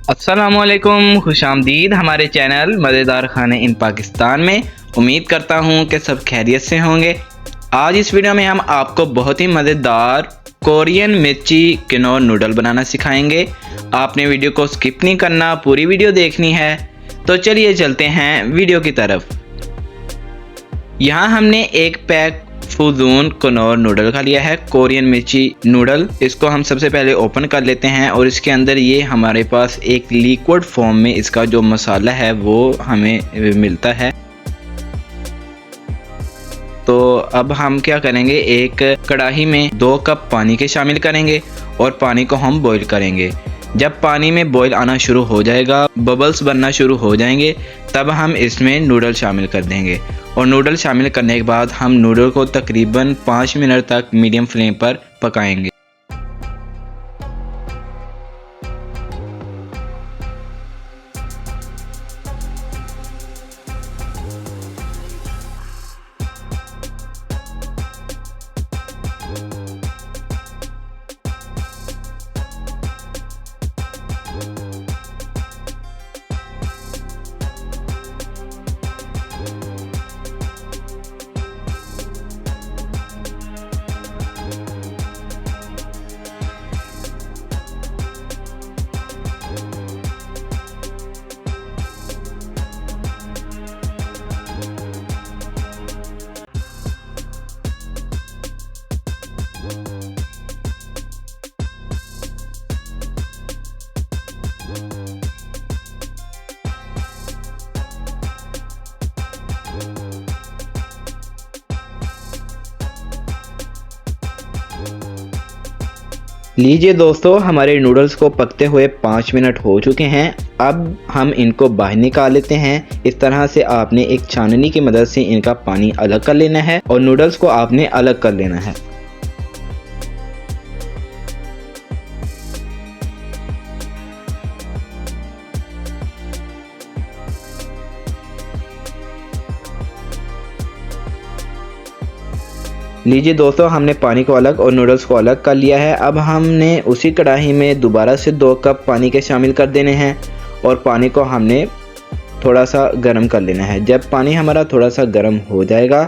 अस्सलामुअलैकुम, खुशामदीद हमारे चैनल मज़ेदार खाने इन पाकिस्तान में। उम्मीद करता हूँ कि सब खैरियत से होंगे। आज इस वीडियो में हम आपको बहुत ही मज़ेदार कोरियन मिर्ची किनोर नूडल बनाना सिखाएंगे। आपने वीडियो को स्किप नहीं करना, पूरी वीडियो देखनी है। तो चलिए चलते हैं वीडियो की तरफ। यहाँ हमने एक पैक फुजून किनोर नूडल का लिया है, कोरियन मिर्ची नूडल। इसको हम सबसे पहले ओपन कर लेते हैं और इसके अंदर ये हमारे पास एक लिक्विड फॉर्म में इसका जो मसाला है वो हमें मिलता है। तो अब हम क्या करेंगे, एक कढ़ाई में 2 कप पानी के शामिल करेंगे और पानी को हम बॉईल करेंगे। जब पानी में बॉईल आना शुरू हो जाएगा, बबल्स बनना शुरू हो जाएंगे, तब हम इसमें नूडल शामिल कर देंगे। और नूडल शामिल करने के बाद हम नूडल को तकरीबन 5 मिनट तक मीडियम फ्लेम पर पकाएंगे। लीजिए दोस्तों, हमारे नूडल्स को पकते हुए 5 मिनट हो चुके हैं। अब हम इनको बाहर निकाल लेते हैं। इस तरह से आपने एक छाननी की मदद से इनका पानी अलग कर लेना है और नूडल्स को आपने अलग कर लेना है। लीजिए दोस्तों, हमने पानी को अलग और नूडल्स को अलग कर लिया है। अब हमने उसी कढ़ाई में दोबारा से 2 कप पानी के शामिल कर देने हैं और पानी को हमने थोड़ा सा गर्म कर लेना है। जब पानी हमारा थोड़ा सा गर्म हो जाएगा,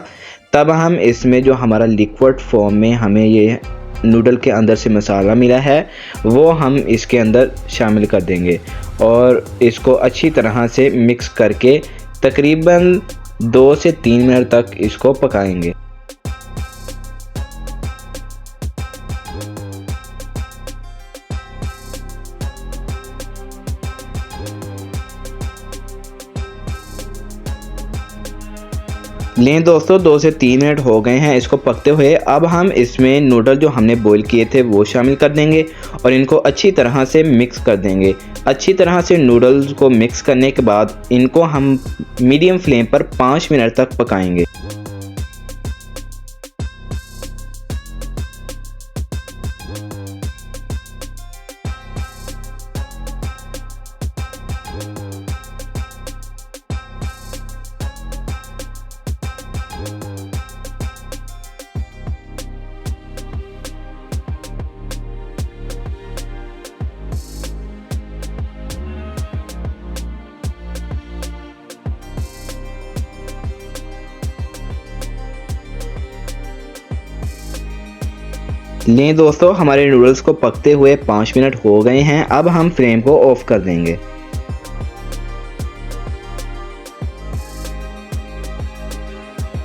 तब हम इसमें जो हमारा लिक्विड फॉर्म में हमें ये नूडल के अंदर से मसाला मिला है वो हम इसके अंदर शामिल कर देंगे और इसको अच्छी तरह से मिक्स करके तकरीबन 2 से 3 मिनट तक इसको पकाएंगे। लें दोस्तों, 2 से 3 मिनट हो गए हैं इसको पकते हुए। अब हम इसमें नूडल जो हमने बॉईल किए थे वो शामिल कर देंगे और इनको अच्छी तरह से मिक्स कर देंगे। अच्छी तरह से नूडल्स को मिक्स करने के बाद इनको हम मीडियम फ्लेम पर 5 मिनट तक पकाएंगे। लें दोस्तों, हमारे नूडल्स को पकते हुए 5 मिनट हो गए हैं। अब हम फ्लेम को ऑफ कर देंगे।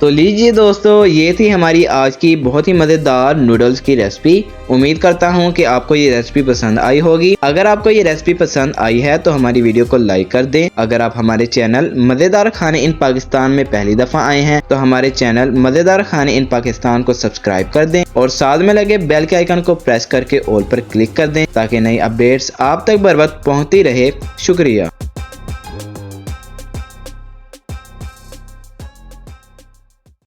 तो लीजिए दोस्तों, ये थी हमारी आज की बहुत ही मज़ेदार नूडल्स की रेसिपी। उम्मीद करता हूँ कि आपको ये रेसिपी पसंद आई होगी। अगर आपको ये रेसिपी पसंद आई है तो हमारी वीडियो को लाइक कर दें। अगर आप हमारे चैनल मज़ेदार खाने इन पाकिस्तान में पहली दफ़ा आए हैं तो हमारे चैनल मज़ेदार खाने इन पाकिस्तान को सब्सक्राइब कर दें और साथ में लगे बेल के आइकन को प्रेस करके ऑल पर क्लिक कर दें ताकि नई अपडेट्स आप तक बर वक्त पहुँचती रहे। शुक्रिया।